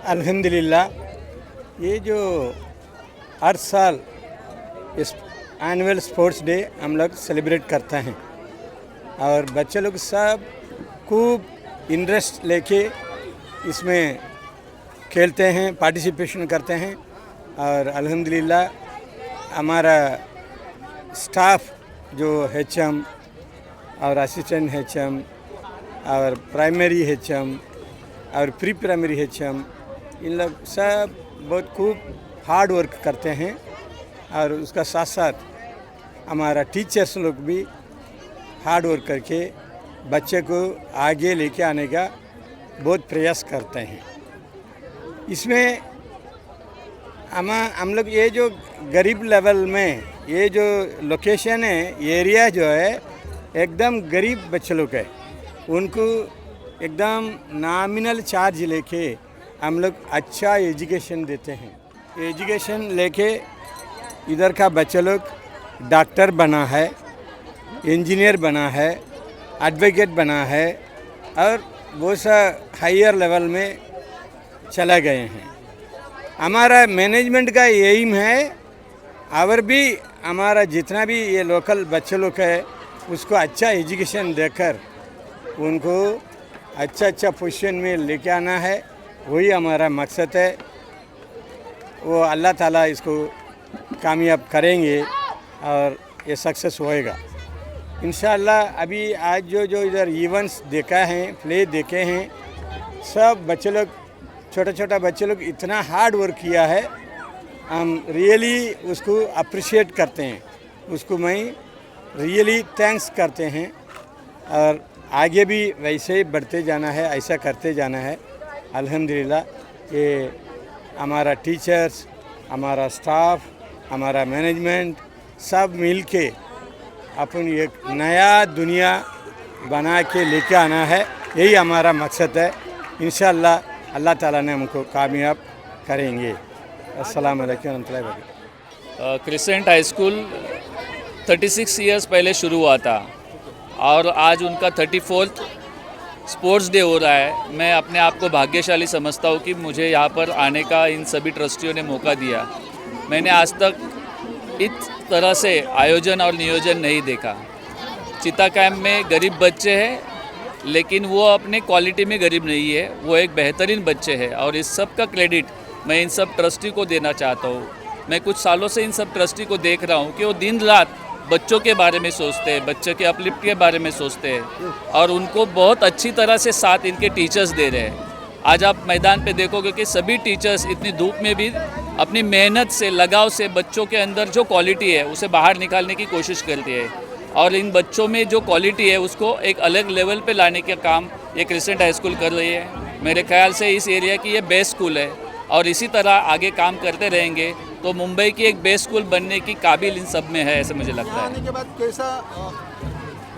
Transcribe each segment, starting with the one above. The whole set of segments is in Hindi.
अल्हम्दुलिल्लाह ये जो हर साल इस एनुअल स्पोर्ट्स डे हम लोग सेलिब्रेट करते हैं और बच्चे लोग सब खूब इंटरेस्ट लेके इसमें खेलते हैं, पार्टिसिपेशन करते हैं और अल्हम्दुलिल्लाह हमारा स्टाफ जो एचएम और असिस्टेंट एचएम और प्राइमरी एचएम और प्री प्राइमरी एचएम इन लोग सब बहुत खूब हार्ड वर्क करते हैं और उसका साथ साथ हमारा टीचर्स लोग भी हार्ड वर्क करके बच्चे को आगे लेके आने का बहुत प्रयास करते हैं। इसमें हम लोग ये जो गरीब लेवल में ये जो लोकेशन है, एरिया जो है एकदम गरीब बच्चे लोग है, उनको एकदम नॉमिनल चार्ज लेके हम लोग अच्छा एजुकेशन देते हैं। एजुकेशन लेके इधर का बच्चे लोग डॉक्टर बना है, इंजीनियर बना है, एडवोकेट बना है और बहुत सा हायर लेवल में चला गए हैं। हमारा मैनेजमेंट का एम है और भी हमारा जितना भी ये लोकल बच्चे लोग है उसको अच्छा एजुकेशन देकर उनको अच्छा पोजीशन में लेके आना है, वही हमारा मकसद है। वो अल्लाह ताला इसको कामयाब करेंगे और ये सक्सेस होएगा इंशाअल्लाह। अभी आज जो इधर इवेंट्स देखा है, प्ले देखे हैं, सब बच्चे लोग छोटा बच्चे लोग इतना हार्ड वर्क किया है, हम रियली उसको अप्रिशिएट करते हैं, उसको मैं रियली थैंक्स करते हैं और आगे भी वैसे ही बढ़ते जाना है, ऐसा करते जाना है। अल्हम्दुलिल्लाह ये हमारा टीचर्स, हमारा स्टाफ, हमारा मैनेजमेंट सब मिल के अपन एक नया दुनिया बना के लेके आना है, यही हमारा मकसद है। इंशाअल्लाह अल्लाह ताला ने हमको कामयाब करेंगे। अस्सलाम वालेकुम रहमतुल्लाहि व बरकातहू। क्रिसेंट हाई स्कूल 36 इयर्स पहले शुरू हुआ था और आज उनका 34th स्पोर्ट्स डे हो रहा है। मैं अपने आप को भाग्यशाली समझता हूँ कि मुझे यहाँ पर आने का इन सभी ट्रस्टियों ने मौका दिया। मैंने आज तक इस तरह से आयोजन और नियोजन नहीं देखा। चिता कैंप में गरीब बच्चे हैं लेकिन वो अपने क्वालिटी में गरीब नहीं है, वो एक बेहतरीन बच्चे हैं और इस सब का क्रेडिट मैं इन सब ट्रस्टी को देना चाहता हूँ। मैं कुछ सालों से इन सब ट्रस्टी को देख रहा हूँ कि वो दिन रात बच्चों के बारे में सोचते हैं, बच्चे के अपलिफ्ट के बारे में सोचते हैं और उनको बहुत अच्छी तरह से साथ इनके टीचर्स दे रहे हैं। आज आप मैदान पे देखोगे कि सभी टीचर्स इतनी धूप में भी अपनी मेहनत से, लगाव से बच्चों के अंदर जो क्वालिटी है उसे बाहर निकालने की कोशिश करती है और इन बच्चों में जो क्वालिटी है उसको एक अलग लेवल पे लाने का काम ये क्रिसेंट हाई स्कूल कर रही है। मेरे ख्याल से इस एरिया की ये बेस्ट स्कूल है और इसी तरह आगे काम करते रहेंगे तो मुंबई की एक बेस्ट स्कूल बनने की काबिल इन सब में है, ऐसे मुझे लगता है। आने के बाद कैसा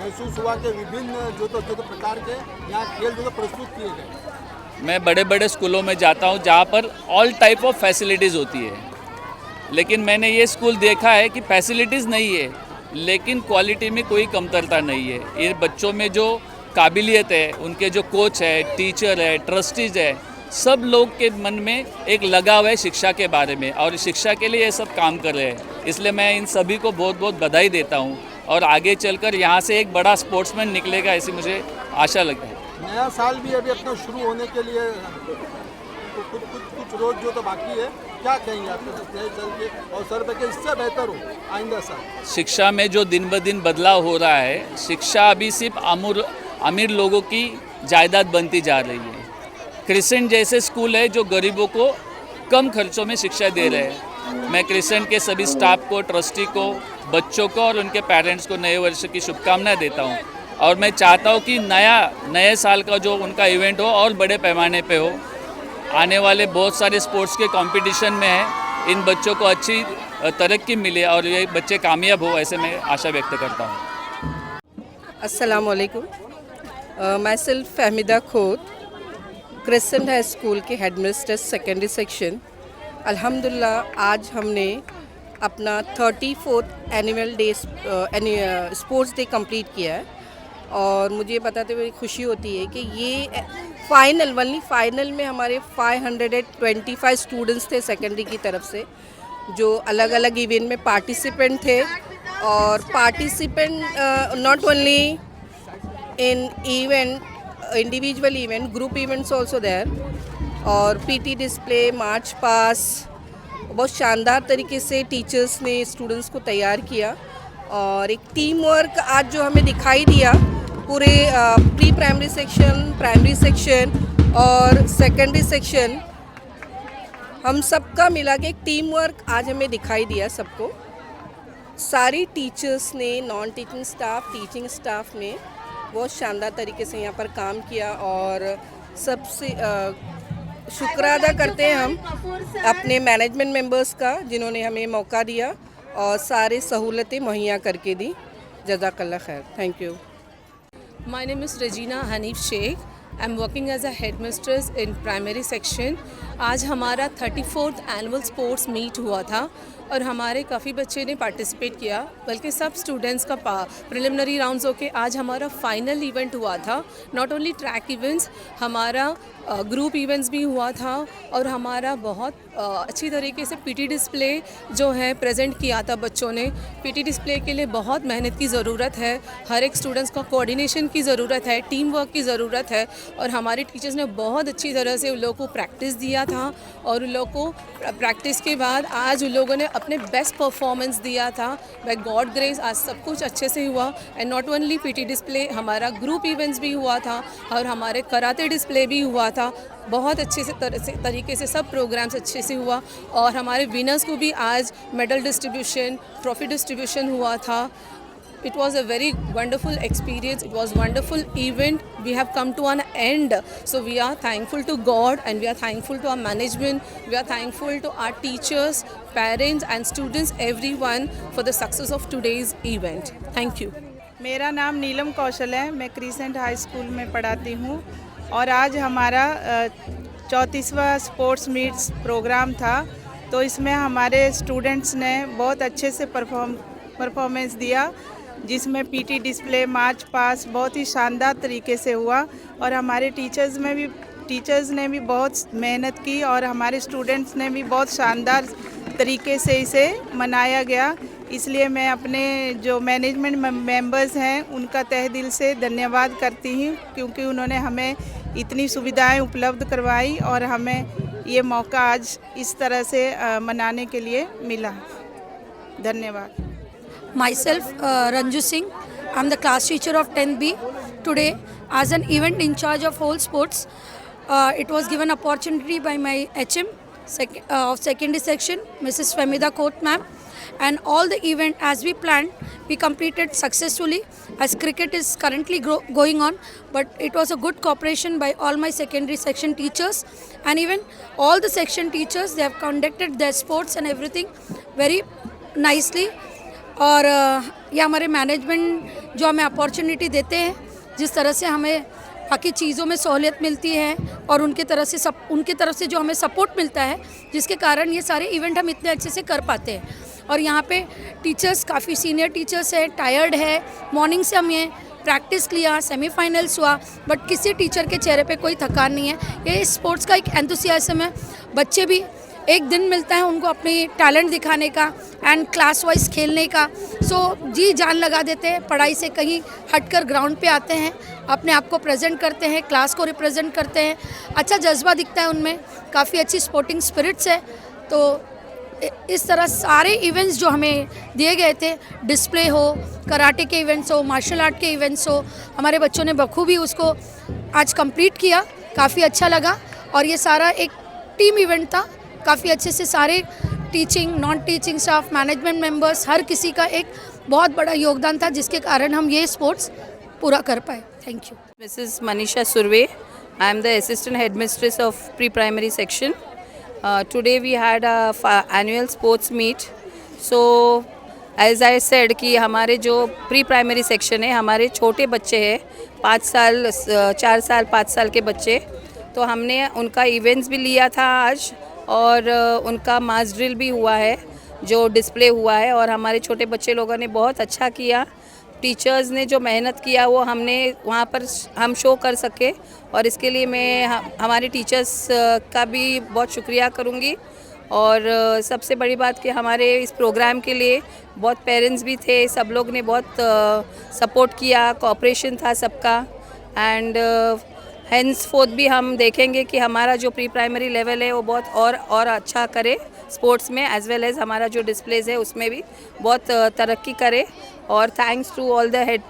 महसूस हुआ कि विभिन्न जो प्रकार के यहाँ खेल जो प्रस्तुत किए गए? मैं बड़े बड़े स्कूलों में जाता हूँ जहाँ पर ऑल टाइप ऑफ फैसिलिटीज़ होती है, लेकिन मैंने ये स्कूल देखा है कि फैसिलिटीज़ नहीं है लेकिन क्वालिटी में कोई कमतरता नहीं है। ये बच्चों में जो काबिलियत है, उनके जो कोच है, टीचर है, ट्रस्टीज़ है, सब लोग के मन में एक लगाव है शिक्षा के बारे में और शिक्षा के लिए ये सब काम कर रहे हैं। इसलिए मैं इन सभी को बहुत बहुत बधाई देता हूँ और आगे चलकर यहाँ से एक बड़ा स्पोर्ट्समैन निकलेगा ऐसी मुझे आशा लगती है। नया साल भी अभी अपना शुरू होने के लिए तो कुछ रोज जो तो बाकी है, क्या कहेंगे आप चल के और सर पे इससे बेहतर हो आइंदा साल? शिक्षा में जो दिन ब दिन बदलाव हो रहा है, शिक्षा अभी सिर्फ अमीर लोगों की जायदाद बनती जा रही है। क्रिसेंट जैसे स्कूल है जो गरीबों को कम खर्चों में शिक्षा दे रहे हैं। मैं क्रिसेंट के सभी स्टाफ को, ट्रस्टी को, बच्चों को और उनके पेरेंट्स को नए वर्ष की शुभकामनाएं देता हूं और मैं चाहता हूं कि नए साल का जो उनका इवेंट हो और बड़े पैमाने पे हो। आने वाले बहुत सारे स्पोर्ट्स के कंपटीशन में है, इन बच्चों को अच्छी तरक्की मिले और ये बच्चे कामयाब हो, ऐसे मैं आशा व्यक्त करता हूँ। अस्सलाम वालेकुम। My self Fahmida Khot, crescent high school के हेडमिस्ट्रेस सेकेंडरी सेक्शन। अल्हम्दुलिल्लाह आज हमने अपना 34th annual day sports day complete किया है और मुझे बताते हुए खुशी होती है कि ये फाइनल में हमारे 525 स्टूडेंट्स थे सेकेंडरी की तरफ से, जो अलग अलग इवेंट में पार्टिसिपेंट थे। और participant not only in event, individual event, group events also there. और पीटी डिस्प्ले, मार्च पास, बहुत शानदार तरीके से टीचर्स ने स्टूडेंट्स को तैयार किया। और एक टीम वर्क आज जो हमें दिखाई दिया पूरे pre primary section, primary section और सेकेंडरी सेक्शन, हम सबका मिला के एक टीम वर्क आज हमें दिखाई दिया सबको। सारी टीचर्स ने, non teaching staff, teaching staff ने बहुत शानदार तरीके से यहाँ पर काम किया। और सबसे शुक्र अदा करते हैं हम अपने मैनेजमेंट मेंबर्स का, जिन्होंने हमें मौका दिया और सारे सहूलतें मुहैया करके दी। जज़ाकल्लाह खैर, thank you. My name is Regina Hanif Sheikh. I'm working as a headmistress in primary section. आज हमारा 34th एनुअल स्पोर्ट्स मीट हुआ था और हमारे काफ़ी बच्चे ने पार्टिसिपेट किया, बल्कि सब स्टूडेंट्स का प्रिलिमिनरी राउंड्स होके आज हमारा फाइनल इवेंट हुआ था। नॉट ओनली ट्रैक इवेंट्स, हमारा ग्रुप इवेंट्स भी हुआ था और हमारा बहुत अच्छी तरीके से पीटी डिस्प्ले जो है प्रेजेंट किया था बच्चों ने। पीटी डिस्प्ले के लिए बहुत मेहनत की ज़रूरत है, हर एक स्टूडेंट्स का कोऑर्डिनेशन की ज़रूरत है, टीम वर्क की ज़रूरत है। और हमारे टीचर्स ने बहुत अच्छी तरह से उन लोगों को प्रैक्टिस दिया था और उन लोगों को प्रैक्टिस के बाद आज उन लोगों ने अपने बेस्ट परफॉर्मेंस दिया था। बाय गॉड ग्रेस आज सब कुछ अच्छे से हुआ। And not only PT display, हमारा ग्रुप इवेंट्स भी हुआ था और हमारे कराटे डिस्प्ले भी हुआ था। बहुत अच्छे से तरीके से सब प्रोग्राम्स अच्छे से हुआ और हमारे विनर्स को भी आज मेडल डिस्ट्रीब्यूशन, ट्रॉफी डिस्ट्रीब्यूशन हुआ था। It was a very wonderful experience. It was wonderful event. We have come to an end. So we are thankful to God and we are thankful to our management. We are thankful to our teachers, parents and students, everyone for the success of today's event. Thank you. मेरा नाम नीलम कौशल है, मैं क्रिसेंट हाई स्कूल में पढ़ाती हूँ और आज हमारा 34वां स्पोर्ट्स मीट्स प्रोग्राम था। तो इसमें हमारे स्टूडेंट्स ने बहुत अच्छे से परफॉर्मेंस दिया, जिसमें पीटी डिस्प्ले, मार्च पास बहुत ही शानदार तरीके से हुआ। और हमारे टीचर्स ने भी बहुत मेहनत की और हमारे स्टूडेंट्स ने भी बहुत शानदार तरीके से इसे मनाया गया। इसलिए मैं अपने जो मैनेजमेंट मेंबर्स हैं उनका तहे दिल से धन्यवाद करती हूँ, क्योंकि उन्होंने हमें इतनी सुविधाएं उपलब्ध करवाई और हमें ये मौका आज इस तरह से मनाने के लिए मिला। धन्यवाद। Myself, Ranju Singh. I'm the class teacher of 10B. Today, as an event in charge of whole sports, it was given opportunity by my HM of secondary section, Mrs. Fahmida Khoth ma'am, and all the event as we planned, we completed successfully. As cricket is currently going on, but it was a good cooperation by all my secondary section teachers, and even all the section teachers. They have conducted their sports and everything very nicely. और ये हमारे मैनेजमेंट जो हमें अपॉर्चुनिटी देते हैं, जिस तरह से हमें बाकी चीज़ों में सहूलियत मिलती है और उनके तरफ से जो हमें सपोर्ट मिलता है, जिसके कारण ये सारे इवेंट हम इतने अच्छे से कर पाते हैं। और यहाँ पे टीचर्स काफ़ी सीनियर टीचर्स हैं, टायर्ड है, मॉर्निंग से हमें प्रैक्टिस किया, सेमीफाइनल्स हुआ, बट किसी टीचर के चेहरे पे कोई थकान नहीं है। ये स्पोर्ट्स का एक एंथुसियाज्म है। बच्चे भी एक दिन मिलता है उनको अपनी टैलेंट दिखाने का एंड क्लास वाइज खेलने का, सो जी जान लगा देते हैं, पढ़ाई से कहीं हटकर ग्राउंड पे आते हैं, अपने आप को प्रेजेंट करते हैं, क्लास को रिप्रेजेंट करते हैं। अच्छा जज्बा दिखता है उनमें, काफ़ी अच्छी स्पोर्टिंग स्पिरिट्स है। तो इस तरह सारे इवेंट्स जो हमें दिए गए थे, डिस्प्ले हो, कराटे के इवेंट्स हो, मार्शल आर्ट के इवेंट्स हो, हमारे बच्चों ने बखूबी उसको आज कंप्लीट किया, काफ़ी अच्छा लगा। और ये सारा एक टीम इवेंट था, काफ़ी अच्छे से सारे teaching, non teaching staff, management members, हर किसी का एक बहुत बड़ा योगदान था, जिसके कारण हम ये स्पोर्ट्स पूरा कर पाए। Thank you. Mrs. Manisha Surve. I am the assistant headmistress of pre-primary section. Today we had a annual sports meet. So as I said कि हमारे जो pre-primary section है, हमारे छोटे बच्चे हैं, 4 साल 5 साल के बच्चे, तो हमने उनका इवेंट्स भी लिया था आज और उनका मास ड्रिल भी हुआ है जो डिस्प्ले हुआ है और हमारे छोटे बच्चे लोगों ने बहुत अच्छा किया। टीचर्स ने जो मेहनत किया वो हमने वहाँ पर हम शो कर सके, और इसके लिए मैं हमारे टीचर्स का भी बहुत शुक्रिया करूँगी। और सबसे बड़ी बात कि हमारे इस प्रोग्राम के लिए बहुत पेरेंट्स भी थे, सब लोग ने बहुत सपोर्ट किया, कोऑपरेशन था सबका। एंड हेंस फोर्थ भी हम देखेंगे कि हमारा जो प्री प्राइमरी लेवल है वो बहुत और अच्छा करे स्पोर्ट्स में, एज वेल एज हमारा जो डिस्प्लेज है उसमें भी बहुत तरक्की करे। और thanks to all the head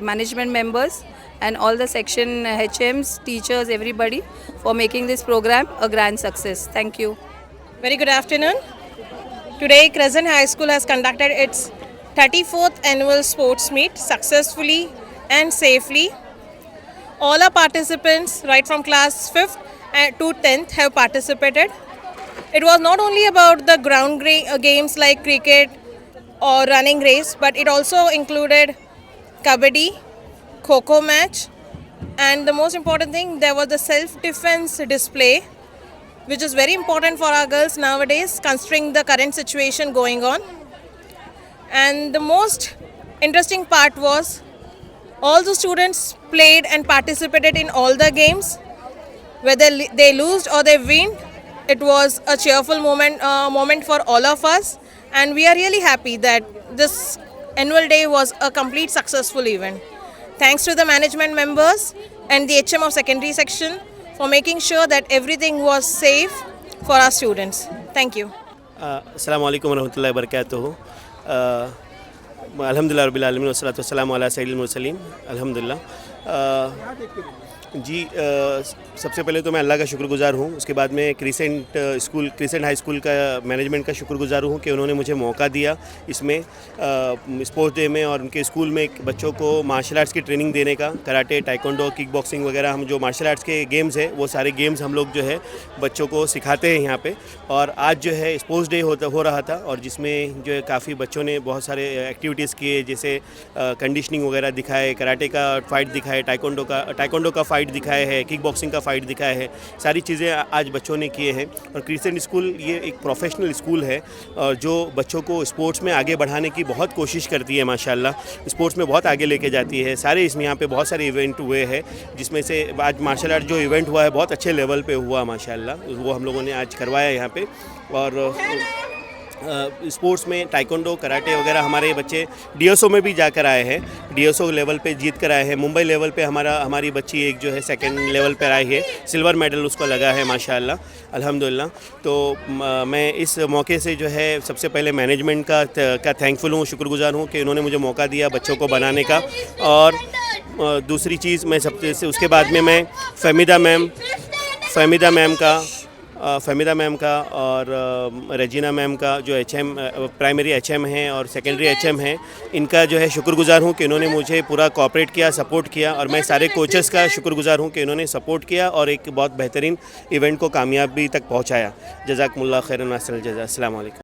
management members and all the section HMs, teachers, everybody for making this program a grand success. Thank you. Very good afternoon. Today Crescent High School has conducted its 34th annual sports meet successfully and safely. All our participants right from class 5th to 10th have participated. It was not only about the ground games like cricket or running race, but it also included kabaddi, Kho-Kho match, and the most important thing, there was the self-defense display, which is very important for our girls nowadays considering the current situation going on. And the most interesting part was all the students played and participated in all the games. Whether they lost or they win, it was a cheerful moment for all of us, and we are really happy that this annual day was a complete successful event. Thanks to the management members and the HM of secondary section for making sure that everything was safe for our students. Thank you. अस्सलाम वालेकुम रहमतुल्लाहि व बरकातुहू। अल्हम्दुलिल्लाह रब्बिल आलमीन वस्सलातु वस्सलामु अला सय्यिदिल मुरसलीन। अल्हम्दुलिल्लाह जी, सबसे पहले तो मैं अल्लाह का शुक्रगुज़ार हूँ। उसके बाद में क्रिसेंट हाई स्कूल का मैनेजमेंट का शुक्रगुज़ार हूँ कि उन्होंने मुझे मौका दिया इसमें स्पोर्ट्स डे में, और उनके स्कूल में बच्चों को मार्शल आर्ट्स की ट्रेनिंग देने का, कराटे, टाइकोंडो, किक बॉक्सिंग वगैरह, हम जो मार्शल आर्ट्स के गेम्स है वो सारे गेम्स हम लोग जो है बच्चों को सिखाते हैं यहाँ पे। और आज जो है स्पोर्ट्स डे हो रहा था, और जिसमें जो है काफ़ी बच्चों ने बहुत सारे एक्टिविटीज़ किए, जैसे कंडीशनिंग वगैरह दिखाए, कराटे का फाइट दिखाए, टाइकोंडो का फाइट दिखाए है, किक बॉक्सिंग का फाइट दिखाया है। सारी चीज़ें आज बच्चों ने किए हैं। और क्रिसेंट स्कूल ये एक प्रोफेशनल स्कूल है जो बच्चों को स्पोर्ट्स में आगे बढ़ाने की बहुत कोशिश करती है। माशाल्लाह स्पोर्ट्स में बहुत आगे लेके जाती है। सारे इसमें यहाँ पे बहुत सारे इवेंट हुए हैं, जिसमें से आज मार्शल आर्ट जो इवेंट हुआ है बहुत अच्छे लेवल पे हुआ माशाल्लाह, वो हम लोगों ने आज करवाया यहाँ पे। और स्पोर्ट्स में टाइकोंडो, कराटे वगैरह हमारे बच्चे DSO में भी जाकर आए हैं, DSO लेवल पे जीत कर आए हैं। मुंबई लेवल पे हमारी बच्ची एक जो है सेकंड लेवल पर आई है, सिल्वर मेडल उसको लगा है माशाल्लाह, अल्हम्दुलिल्लाह। तो मैं इस मौके से जो है सबसे पहले मैनेजमेंट का थैंकफुल हूँ, शुक्रगुज़ार हूँ कि उन्होंने मुझे मौका दिया बच्चों को बनाने का। और दूसरी चीज़ मैं सबसे उसके बाद में मैं फ़हमीदा मैम का और रेजिना मैम का जो HM प्राइमरी HM हैं और सेकेंडरी HM हैं, इनका जो है शुक्रगुज़ार हूँ कि इन्होंने मुझे पूरा कोऑपरेट किया, सपोर्ट किया। और मैं सारे कोचेस का शुक्रगुज़ार हूँ कि इन्होंने सपोर्ट किया और एक बहुत बेहतरीन इवेंट को कामयाबी तक पहुँचाया। जज़ाकुमुल्लाह खैरन व अहसनल जज़ा। अस्सलाम वालेकुम।